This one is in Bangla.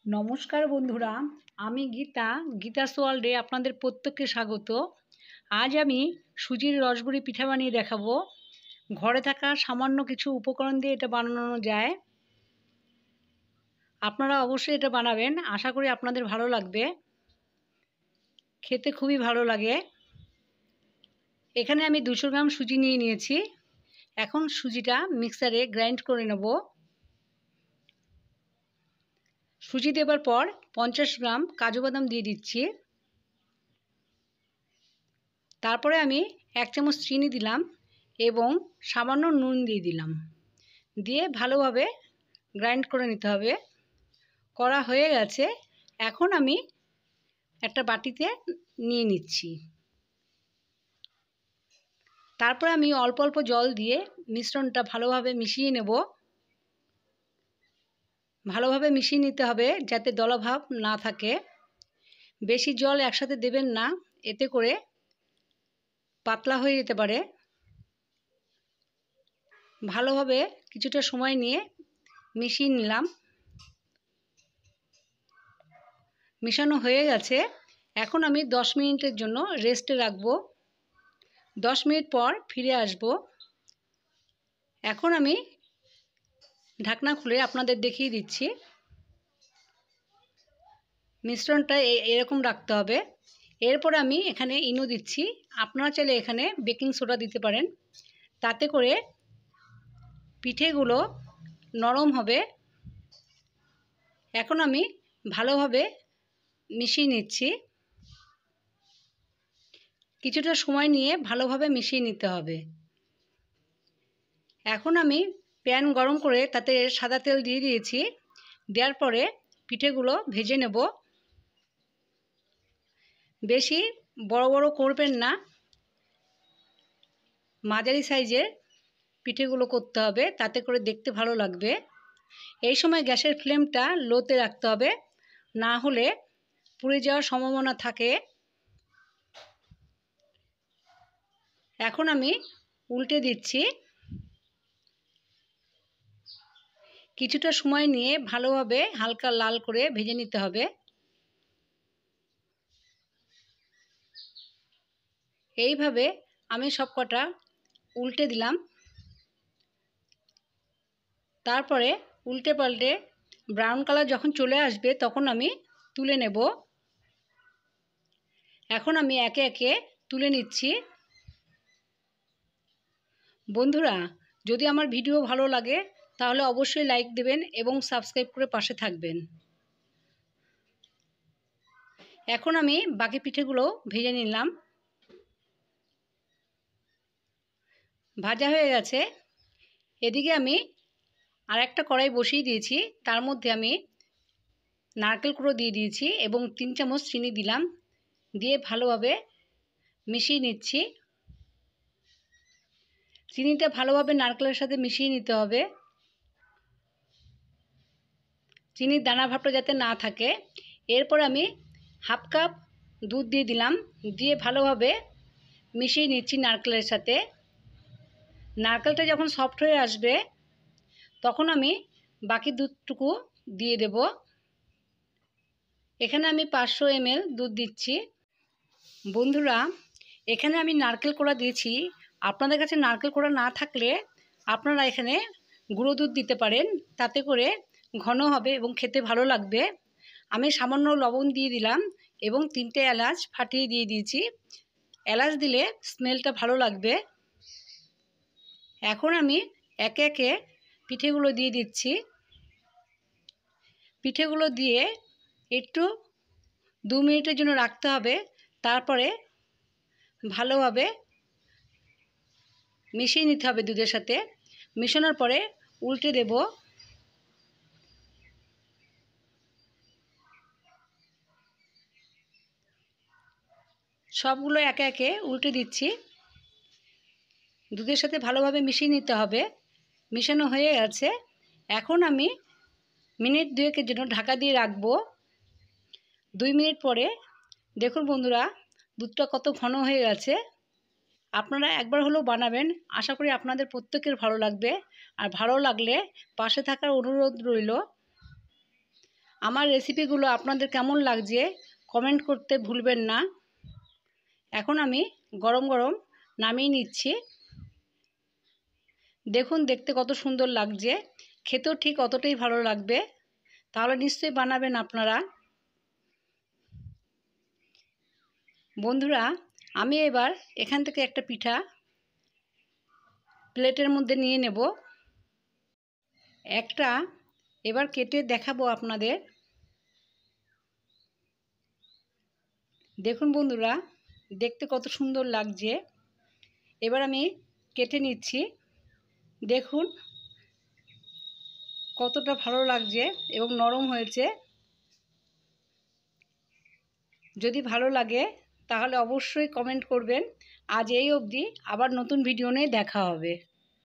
নমস্কার বন্ধুরা, আমি গীতাস ওয়ার্ল্ডে আপনাদের প্রত্যেককে স্বাগত। আজ আমি সুজির রসবড়ি পিঠা বানিয়ে দেখাবো। ঘরে থাকা সামান্য কিছু উপকরণ দিয়ে এটা বানানো যায়। আপনারা অবশ্যই এটা বানাবেন, আশা করি আপনাদের ভালো লাগবে। খেতে খুবই ভালো লাগে। এখানে আমি 200 গ্রাম সুজি নিয়ে নিয়েছি। এখন সুজিটা মিক্সারে গ্রাইন্ড করে নেব। সুজি দেবার পর 50 গ্রাম কাজু বাদাম দিয়ে দিচ্ছি। তারপরে আমি 1 চামচ চিনি দিলাম এবং সামান্য নুন দিয়ে দিলাম। দিয়ে ভালোভাবে গ্রাইন্ড করে নিতে হবে। করা হয়ে গেছে। এখন আমি একটা বাটিতে নিয়ে নিচ্ছি। তারপরে আমি অল্প অল্প জল দিয়ে মিশ্রণটা ভালোভাবে মিশিয়ে নেব। ভালোভাবে মিশিয়ে নিতে হবে যাতে দলাভাব না থাকে। বেশি জল একসাথে দেবেন না, এতে করে পাতলা হয়ে যেতে পারে। ভালোভাবে কিছুটা সময় নিয়ে মিশিয়ে নিলাম। মিশানো হয়ে গেছে। এখন আমি 10 মিনিটের জন্য রেস্টে রাখবো। 10 মিনিট পর ফিরে আসব। এখন আমি ঢাকনা খুলে আপনাদের দেখিয়ে দিচ্ছি। মিশ্রণটা এরকম রাখতে হবে। এরপর আমি এখানে ইনো দিচ্ছি। আপনারা চাইলে এখানে বেকিং সোডা দিতে পারেন। তাতে করে পিঠেগুলো নরম হবে। এখন আমি ভালোভাবে মিশিয়ে নিচ্ছি। কিছুটা সময় নিয়ে ভালোভাবে মিশিয়ে নিতে হবে। এখন আমি প্যান গরম করে তাতে সাদা তেল দিয়ে দিয়েছি। দেওয়ার পরে পিঠেগুলো ভেজে নেব। বেশি বড় বড় করবেন না, মাঝারি সাইজের পিঠেগুলো করতে হবে, তাতে করে দেখতে ভালো লাগবে। এই সময় গ্যাসের ফ্লেমটা লোতে রাখতে হবে, না হলে পুড়ে যাওয়ার সম্ভাবনা থাকে। এখন আমি উল্টে দিচ্ছি। কিছুটা সময় নিয়ে ভালোভাবে হালকা লাল করে ভেজে নিতে হবে। এইভাবে আমি সবকটা উল্টে দিলাম। তারপরে উল্টে পাল্টে ব্রাউন কালার যখন চলে আসবে তখন আমি তুলে নেব। এখন আমি একে একে তুলে নিচ্ছি। বন্ধুরা, যদি আমার ভিডিও ভালো লাগে তাহলে অবশ্যই লাইক দেবেন এবং সাবস্ক্রাইব করে পাশে থাকবেন। এখন আমি বাকি পিঠেগুলো ভেজে নিলাম। ভাজা হয়ে গেছে। এদিকে আমি আরেকটা কড়াই বসিয়ে দিয়েছি। তার মধ্যে আমি নারকেল কুড়ো দিয়ে দিয়েছি এবং 3 চামচ চিনি দিলাম। দিয়ে ভালোভাবে মিশিয়ে নিচ্ছি। চিনিটা ভালোভাবে নারকেলের সাথে মিশিয়ে নিতে হবে। চিনির দানা ভাবটা যাতে না থাকে। এরপর আমি হাফ কাপ দুধ দিয়ে দিলাম। দিয়ে ভালোভাবে মিশিয়ে নিচ্ছি নারকেলের সাথে। নারকেলটা যখন সফট হয়ে আসবে তখন আমি বাকি দুধটুকু দিয়ে দেব। এখানে আমি 500 ml দুধ দিচ্ছি। বন্ধুরা, এখানে আমি নারকেল কোড়া দিয়েছি। আপনাদের কাছে নারকেল কোড়া না থাকলে আপনারা এখানে গুঁড়ো দুধ দিতে পারেন, তাতে করে ঘন হবে এবং খেতে ভালো লাগবে। আমি সামান্য লবণ দিয়ে দিলাম এবং 3টে এলাচ ফাটিয়ে দিয়ে দিয়েছি। এলাচ দিলে স্মেলটা ভালো লাগবে। এখন আমি একে একে পিঠেগুলো দিয়ে দিচ্ছি। পিঠেগুলো দিয়ে একটু 2 মিনিটের জন্য রাখতে হবে। তারপরে ভালোভাবে মিশিয়ে নিতে হবে দুধের সাথে। মিশানোর পরে উল্টে দেব। সবগুলো একে একে উল্টে দিচ্ছি। দুধের সাথে ভালোভাবে মিশিয়ে নিতে হবে। মিশানো হয়ে গেছে। এখন আমি মিনিট 2-এর জন্য ঢাকা দিয়ে রাখবো। 2 মিনিট পরে দেখুন বন্ধুরা, দুধটা কত ঘন হয়ে গেছে। আপনারা একবার হলেও বানাবেন, আশা করি আপনাদের প্রত্যেকের ভালো লাগবে। আর ভালো লাগলে পাশে থাকার অনুরোধ রইল। আমার রেসিপিগুলো আপনাদের কেমন লাগছে কমেন্ট করতে ভুলবেন না। এখন আমি গরম গরম নামিয়ে নিচ্ছি। দেখুন দেখতে কত সুন্দর লাগছে, খেতেও ঠিক অতটাই ভালো লাগবে। তাহলে নিশ্চয়ই বানাবেন আপনারা। বন্ধুরা, আমি এবার এখান থেকে একটা পিঠা প্লেটের মধ্যে নিয়ে নেব। একটা এবার কেটে দেখাবো আপনাদের। দেখুন বন্ধুরা, দেখতে কত সুন্দর লাগছে। এবার আমি কেটে নিচ্ছি। দেখুন কতটা ভালো লাগছে এবং নরম হয়েছে। যদি ভালো লাগে তাহলে অবশ্যই কমেন্ট করবেন। আজ এই অবধি, আবার নতুন ভিডিও নিয়ে দেখা হবে।